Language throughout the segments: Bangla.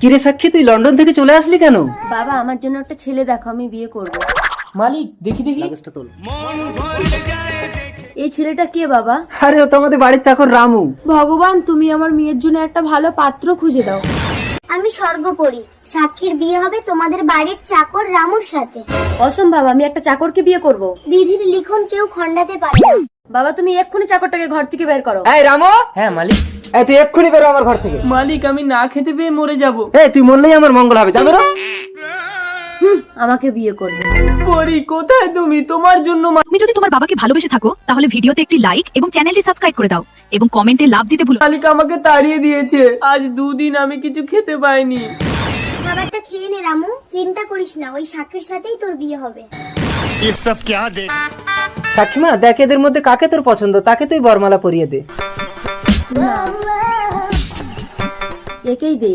কিরে সাক্ষী, তুই লন্ডন থেকে চলে আসলি কেন? বাবা আমার জন্য একটা ছেলে দেখো, আমি বিয়ে করব। মালিক দেখি দেখি। কাগজটা তোল। এই ছেলেটা কে বাবা? আরে ও তো আমাদের বাড়ির চাকর রামু। ভগবান তুমি আমার মেয়ের জন্য একটা ভালো পাত্র খুঁজে দাও। আমি স্বর্গপরী, সাক্ষীর বিয়ে হবে তোমাদের বাড়ির চাকর রামুর সাথে। অসম্ভব, আমি একটা চাকরকে বিয়ে করব। বিধির লিখন কেউ খণ্ডাতে পারে না। বাবা তুমি এক্ষুনি চাকরটাকে ঘর থেকে বের করো। এই রামু, হ্যাঁ মালিক। এই তুই এক্ষুনি বেরো আমার ঘর থেকে। মালিক আমি না খেতে পেয়ে মরে যাব। এই তুই মরলেই আমার মঙ্গল হবে, যা বেরো। আমাকে বিয়ে করবে। পরি কোথায় তুমি? তোমার জন্য তুমি যদি তোমার বাবাকে ভালোবেসে থাকো তাহলে ভিডিওতে একটি লাইক এবং চ্যানেলটি সাবস্ক্রাইব করে দাও এবং কমেন্টে লাভ দিতে ভুলো না। মালিক আমাকে তাড়িয়ে দিয়েছে, আজ 2 দিন আমি কিছু খেতে পাইনি। খাবারটা খেয়ে নে রামু, চিন্তা করিস না, ওই সাক্ষীর সাথেই তোর বিয়ে হবে। ये सब क्या देख সাক্ষীমা, দেখ এদের মধ্যে কাকে তোর পছন্দ, তাকে তুই বরমালা পরিয়ে দে। একেই দে।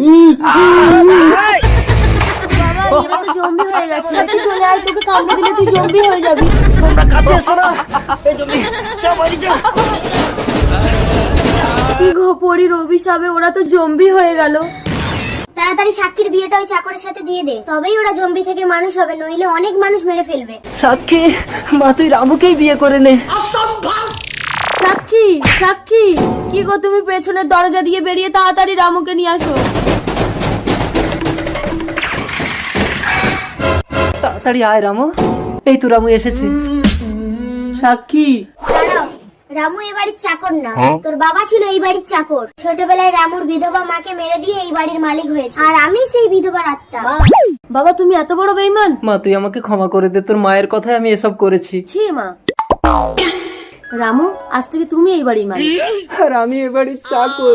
বাবা এরা তো জম্বি হয়ে গেছে। সাথে চলে আয়, তোকে কামড়ে দিলে তুই জম্বি হয়ে যাবি। কি গো পরির অভিশাপে ওরা তো জম্বি হয়ে গেল। তাড়াতাড়ি সাক্ষীর বিয়েটা ওই চাকরের সাথে দিয়ে দে, তবেই ওরা জম্বি থেকে মানুষ হবে, নইলে অনেক মানুষ মেরে ফেলবে। সাক্ষী মা, তুই রামুকেই বিয়ে করে নে। সাক্ষী, সাক্ষী, কি গো তুমি পেছনের দরজা দিয়ে বেরিয়ে তাড়াতাড়ি রামুকে নিয়ে আসো। তাড়াতাড়ি আয় রামু। এই তো রামু এসেছে। সাক্ষী দাঁড়াও, রামু এই বাড়ির চাকর না, তোর বাবা ছিল এই বাড়ির চাকর। ছোটবেলায় রামুর বিধবা মাকে মেরে দিয়ে এই বাড়ির মালিক হয়েছে, আর আমি সেই বিধবার আত্মা। বাবা তুমি এত বড় বেঈমান। মা তুই আমাকে ক্ষমা করে দে, তোর মায়ের কথায় আমি এসব করেছি। ছি মা। রামু আজ থেকে তুমি এই বাড়ির মালিক। আর আমি এ বাড়ির চাকর।